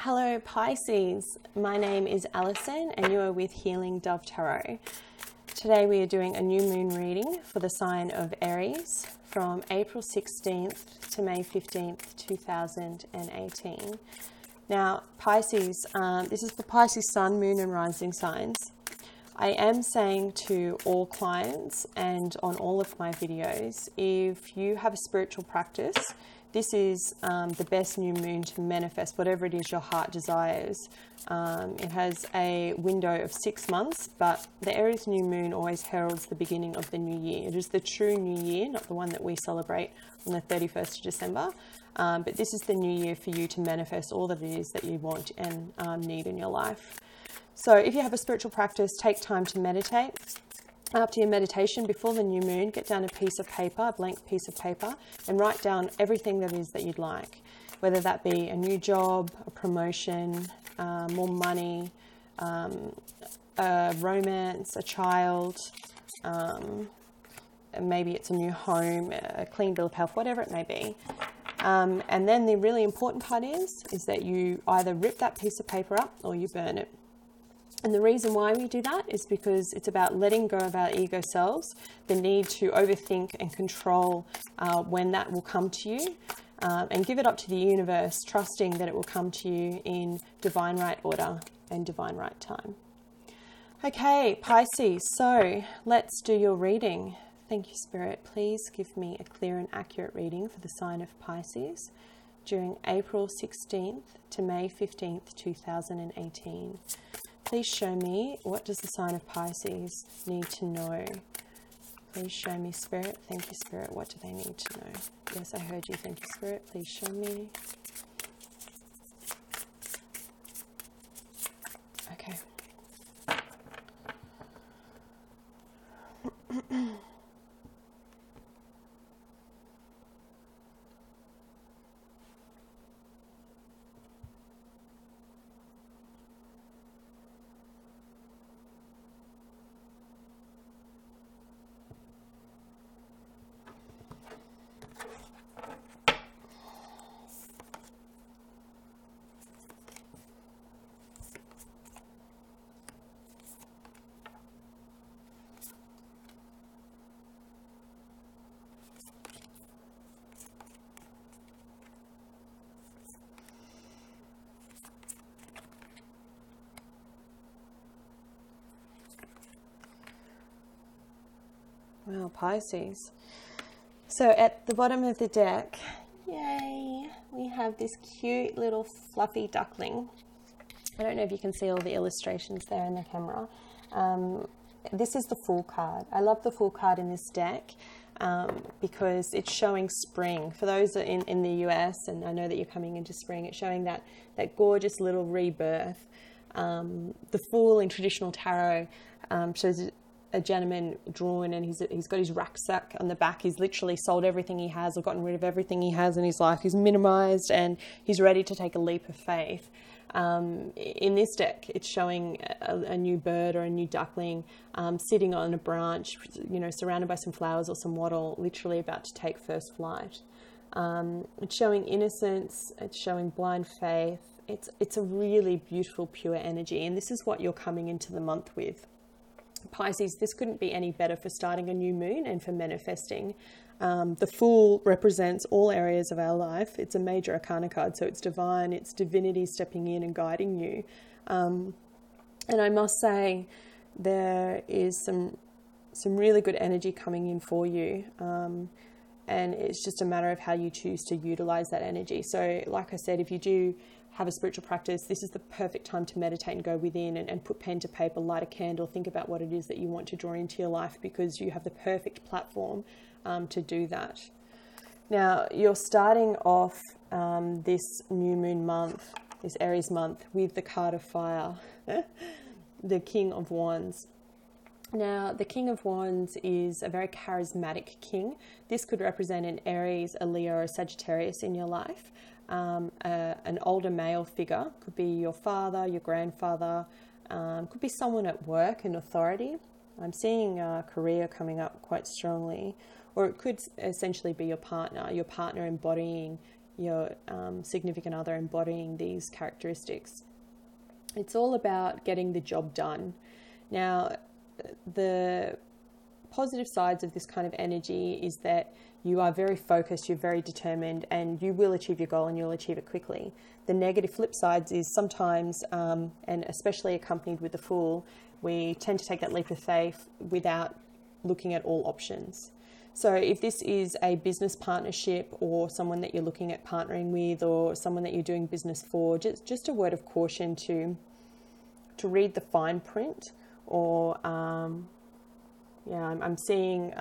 Hello Pisces, my name is Alison and you are with Healing Dove Tarot. Today we are doing a new moon reading for the sign of Aries from April 16th to May 15th, 2018. Now Pisces, this is for Pisces Sun, Moon and Rising signs. I am saying to all clients and on all of my videos, if you have a spiritual practice, this is the best new moon to manifest whatever it is your heart desires. It has a window of 6 months, but the Aries new moon always heralds the beginning of the new year. It is the true new year, not the one that we celebrate on the 31st of December. But this is the new year for you to manifest all that it is that you want and need in your life. So if you have a spiritual practice, take time to meditate. After your meditation, before the new moon, get down a piece of paper, a blank piece of paper, and write down everything that is that you'd like, whether that be a new job, a promotion, more money, a romance, a child, maybe it's a new home, a clean bill of health, whatever it may be. And then the really important part is that you either rip that piece of paper up or you burn it. And the reason why we do that is because it's about letting go of our ego selves, the need to overthink and control when that will come to you, and give it up to the universe, trusting that it will come to you in divine right order and divine right time. Okay, Pisces, so let's do your reading. Thank you, Spirit. Please give me a clear and accurate reading for the sign of Pisces during April 16th to May 15th, 2018. Please show me, what does the sign of Pisces need to know? Please show me, Spirit. Thank you, Spirit. What do they need to know? Yes, I heard you. Thank you, Spirit. Please show me. Okay. Well, Pisces. So at the bottom of the deck, yay, we have this cute little fluffy duckling. I don't know if you can see all the illustrations there in the camera. This is the Fool card. I love the Fool card in this deck because it's showing spring. For those in the US, and I know that you're coming into spring, it's showing that gorgeous little rebirth. The Fool in traditional tarot shows a gentleman drawn, and he's got his rucksack on the back. He's literally sold everything he has or gotten rid of everything he has in his life. He's minimized and he's ready to take a leap of faith. In this deck, it's showing a new bird or a new duckling sitting on a branch, surrounded by some flowers or some wattle, literally about to take first flight. It's showing innocence. It's showing blind faith. It's a really beautiful, pure energy, and this is what you're coming into the month with. Pisces, this couldn't be any better for starting a new moon and for manifesting. The Fool represents all areas of our life. It's a major arcana card, so it's divine, it's divinity stepping in and guiding you. And I must say, there is some really good energy coming in for you. And it's just a matter of how you choose to utilize that energy. So like I said, if you do have a spiritual practice, this is the perfect time to meditate and go within and put pen to paper, light a candle, think about what it is that you want to draw into your life, because you have the perfect platform to do that. Now, you're starting off this new moon month, this Aries month, with the card of fire, the King of Wands. Now, the King of Wands is a very charismatic king. This could represent an Aries, a Leo, or a Sagittarius in your life. An older male figure, could be your father, your grandfather, could be someone at work, an authority. I'm seeing career coming up quite strongly, or it could essentially be your partner embodying your significant other embodying these characteristics. It's all about getting the job done. Now, the positive sides of this kind of energy is that you are very focused, you're very determined, and you will achieve your goal and you'll achieve it quickly. The negative flip sides is sometimes, and especially accompanied with the Fool, we tend to take that leap of faith without looking at all options. So if this is a business partnership or someone that you're looking at partnering with or someone that you're doing business for, just a word of caution to read the fine print, or I'm seeing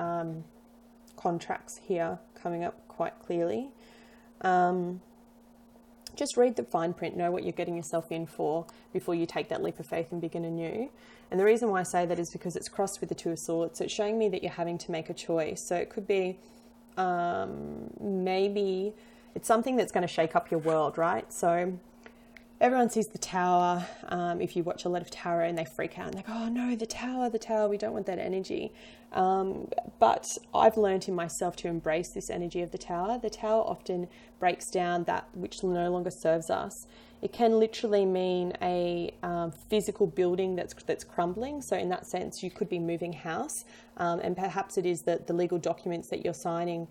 contracts here coming up quite clearly. Just read the fine print, know what you're getting yourself in for before you take that leap of faith and begin anew. And the reason why I say that is because it's crossed with the Two of Swords. So it's showing me that you're having to make a choice. So it could be maybe it's something that's going to shake up your world, right? So everyone sees the Tower. If you watch a lot of tarot and they freak out and they go, oh no, the Tower, we don't want that energy. But I've learned in myself to embrace this energy of the Tower. The Tower often breaks down that which no longer serves us. It can literally mean a physical building that's crumbling. So in that sense, you could be moving house, and perhaps it is that the legal documents that you're signing,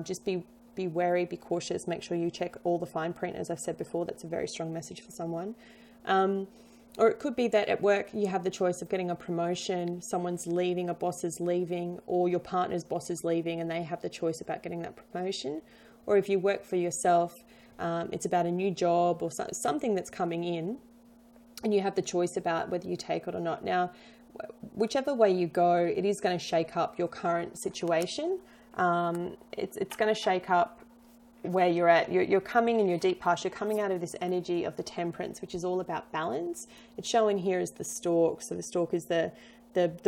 just be wary, be cautious, make sure you check all the fine print. As I've said before, that's a very strong message for someone. Or it could be that at work you have the choice of getting a promotion, someone's leaving, a boss is leaving, or your partner's boss is leaving and they have the choice about getting that promotion. Or if you work for yourself, it's about a new job or something that's coming in and you have the choice about whether you take it or not. Now, whichever way you go, it is going to shake up your current situation. It's going to shake up where you're at. You're coming in your deep past. You're coming out of this energy of the Temperance, which is all about balance. It's showing here as the Stork. So the Stork is the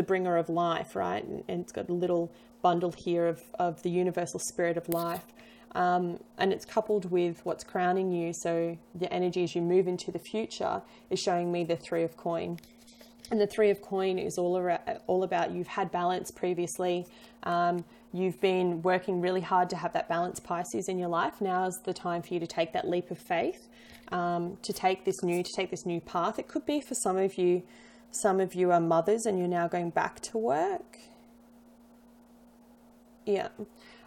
bringer of life, right? And it's got a little bundle here of the universal spirit of life. And it's coupled with what's crowning you. So the energy as you move into the future is showing me the Three of Coin. And the Three of Coin is all about you've had balance previously. You've been working really hard to have that balance, Pisces, in your life. Now's the time for you to take that leap of faith, to take this new path. It could be for some of you are mothers and you're now going back to work. Yeah.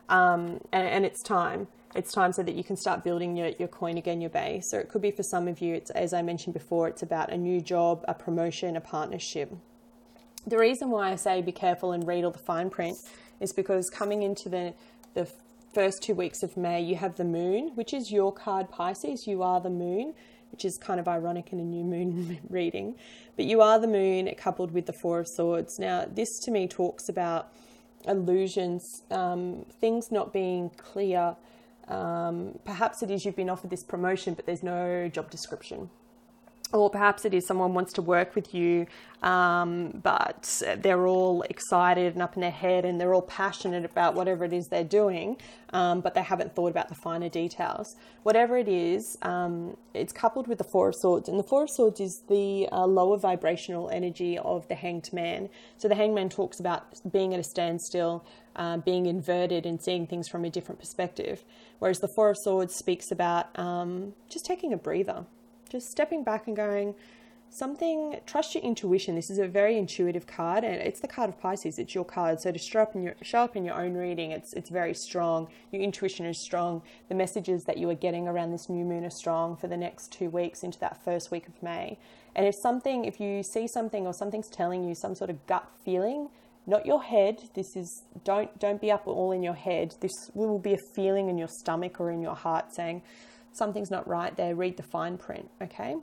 And it's time. It's time so that you can start building your coin again, your base. So it could be for some of you, it's, as I mentioned before, it's about a new job, a promotion, a partnership. The reason why I say be careful and read all the fine print is because coming into the first 2 weeks of May, you have the Moon, which is your card, Pisces. You are the Moon, which is kind of ironic in a new moon reading. But you are the Moon coupled with the Four of Swords. Now, this to me talks about illusions, things not being clear. Perhaps it is you've been offered this promotion, but there's no job description. Or perhaps it is someone wants to work with you, but they're all excited and up in their head and they're all passionate about whatever it is they're doing, but they haven't thought about the finer details. Whatever it is, it's coupled with the Four of Swords. And the Four of Swords is the lower vibrational energy of the Hanged Man. So the Hanged Man talks about being at a standstill, being inverted and seeing things from a different perspective. Whereas the Four of Swords speaks about just taking a breather. Just stepping back and going, trust your intuition. This is a very intuitive card and it's the card of Pisces. It's your card. So to show up in your own reading, it's very strong. Your intuition is strong. The messages that you are getting around this new moon are strong for the next 2 weeks into that first week of May. And if you see something or something's telling you some sort of gut feeling, not your head, don't be up all in your head. This will be a feeling in your stomach or in your heart saying, something's not right there, read the fine print, okay?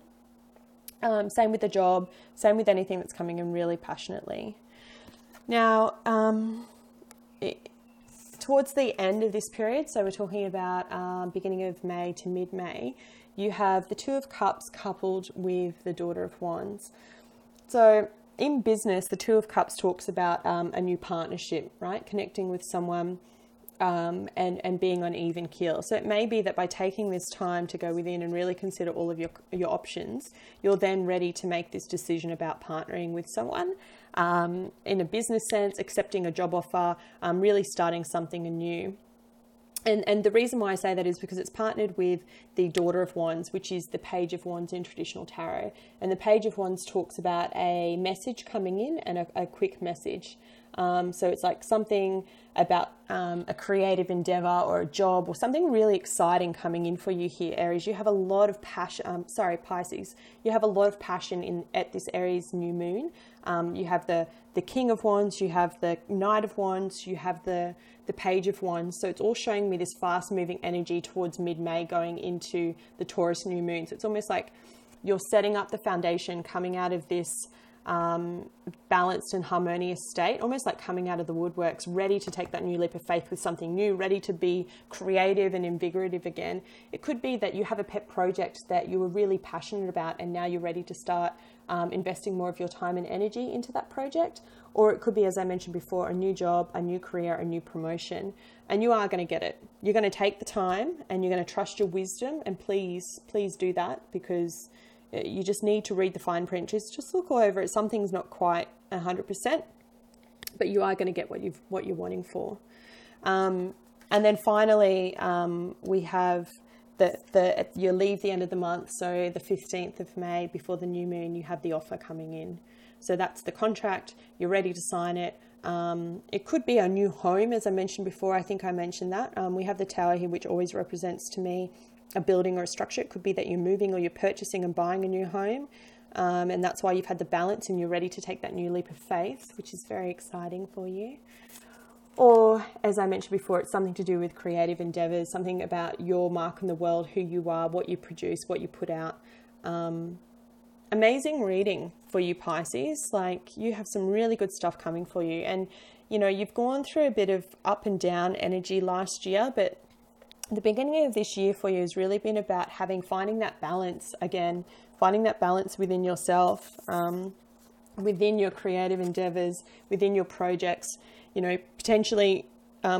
Same with the job, same with anything that's coming in really passionately. Now, towards the end of this period, so we're talking about beginning of May to mid-May, you have the Two of Cups coupled with the Daughter of Wands. So in business, the Two of Cups talks about a new partnership, right? Connecting with someone, and being on even keel. So it may be that by taking this time to go within and really consider all of your options, you're then ready to make this decision about partnering with someone in a business sense, accepting a job offer, really starting something anew. And the reason why I say that is because it's partnered with the Daughter of Wands, which is the Page of Wands in traditional tarot. And the Page of Wands talks about a message coming in and a quick message. So it's like something about a creative endeavor or a job or something really exciting coming in for you here, Aries. You have a lot of passion, Pisces. You have a lot of passion at this Aries new moon. You have the King of Wands, you have the Knight of Wands, you have the Page of Wands. So it's all showing me this fast moving energy towards mid-May going into the Taurus new moon. So it's almost like you're setting up the foundation coming out of this balanced and harmonious state, almost like coming out of the woodworks, ready to take that new leap of faith with something new, ready to be creative and invigorative again. It could be that you have a pet project that you were really passionate about and now you're ready to start investing more of your time and energy into that project. Or it could be, as I mentioned before, a new job, a new career, a new promotion, and you are going to get it. You're going to take the time and you're going to trust your wisdom, and please do that, because you just need to read the fine print. Just look all over it. Something's not quite 100%, but you are going to get what you're wanting for. And then finally, we have you leave the end of the month, so the 15th of May before the new moon, you have the offer coming in. So that's the contract. You're ready to sign it. It could be a new home, as I mentioned before. I think I mentioned that. We have the Tower here, which always represents to me a building or a structure. It could be that you're moving or you're purchasing and buying a new home. And that's why you've had the balance and you're ready to take that new leap of faith, which is very exciting for you. Or, as I mentioned before, it's something to do with creative endeavors, something about your mark in the world, who you are, what you produce, what you put out. Amazing reading for you, Pisces. Like, you have some really good stuff coming for you. And, you know, you've gone through a bit of up and down energy last year, but the beginning of this year for you has really been about finding that balance again, finding that balance within yourself, within your creative endeavors, within your projects, you know, potentially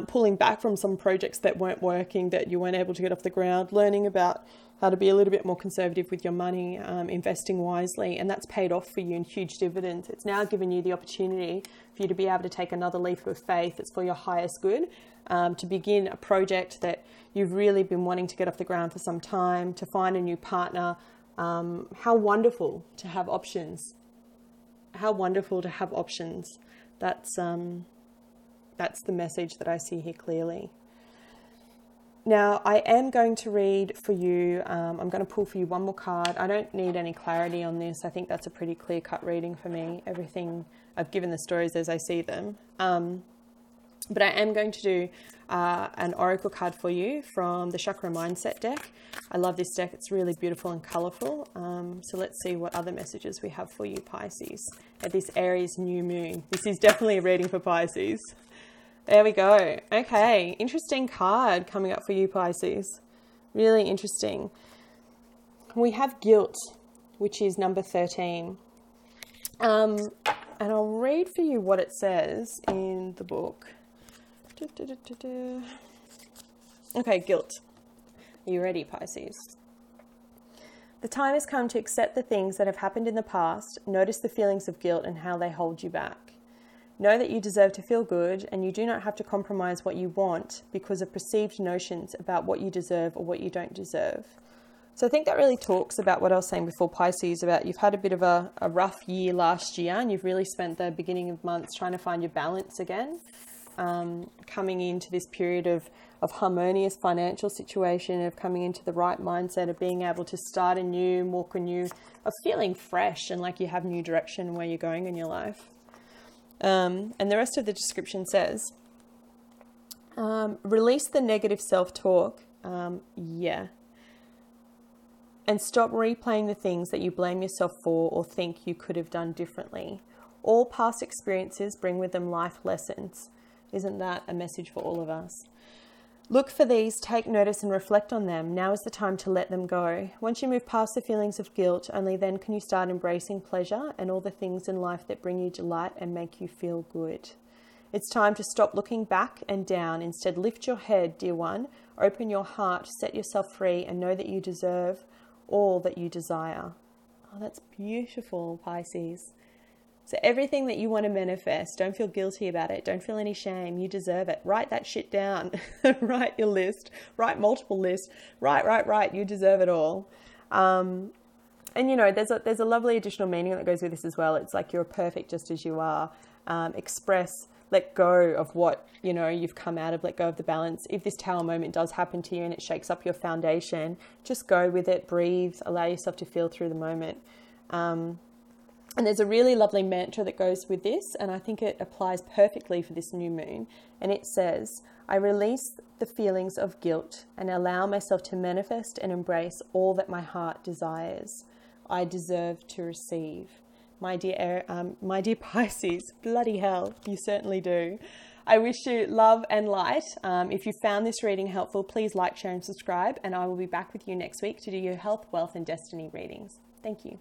pulling back from some projects that weren't working, that you weren't able to get off the ground, learning about how to be a little bit more conservative with your money, investing wisely, and that's paid off for you in huge dividends. It's now given you the opportunity for you to be able to take another leap of faith. It's for your highest good, to begin a project that you've really been wanting to get off the ground for some time, to find a new partner. How wonderful to have options. How wonderful to have options. That's the message that I see here clearly. Now, I am going to read for you, I'm going to pull for you one more card. I don't need any clarity on this. I think that's a pretty clear-cut reading for me. Everything, I've given the stories as I see them. But I am going to do an oracle card for you from the Chakra Mindset deck. I love this deck. It's really beautiful and colourful. So let's see what other messages we have for you, Pisces, at this Aries new moon. This is definitely a reading for Pisces. There we go. Okay, interesting card coming up for you, Pisces. Really interesting. We have guilt, which is number 13. And I'll read for you what it says in the book. Okay, guilt. Are you ready, Pisces? The time has come to accept the things that have happened in the past. Notice the feelings of guilt and how they hold you back. Know that you deserve to feel good, and you do not have to compromise what you want because of perceived notions about what you deserve or what you don't deserve. So I think that really talks about what I was saying before, Pisces, about you've had a bit of a rough year last year, and you've really spent the beginning of months trying to find your balance again, coming into this period of harmonious financial situation, of coming into the right mindset, of being able to start anew, walk anew, of feeling fresh and like you have new direction where you're going in your life. And the rest of the description says, release the negative self-talk, and stop replaying the things that you blame yourself for or think you could have done differently. All past experiences bring with them life lessons. Isn't that a message for all of us? Look for these, take notice and reflect on them. Now is the time to let them go. Once you move past the feelings of guilt, only then can you start embracing pleasure and all the things in life that bring you delight and make you feel good. It's time to stop looking back and down. Instead, lift your head, dear one. Open your heart, set yourself free, and know that you deserve all that you desire. Oh, that's beautiful, Pisces. So everything that you want to manifest, don't feel guilty about it. Don't feel any shame. You deserve it. Write that shit down. Write your list. Write multiple lists. Write. You deserve it all. And you know, there's a lovely additional meaning that goes with this as well. It's like you're perfect just as you are. Express, let go of what, you know, you've come out of, let go of the balance. If this Tower moment does happen to you and it shakes up your foundation, just go with it, breathe, allow yourself to feel through the moment. And there's a really lovely mantra that goes with this, and I think it applies perfectly for this new moon. And it says, I release the feelings of guilt and allow myself to manifest and embrace all that my heart desires. I deserve to receive. My dear Pisces, bloody hell, you certainly do. I wish you love and light. If you found this reading helpful, please like, share and subscribe, and I will be back with you next week to do your health, wealth and destiny readings. Thank you.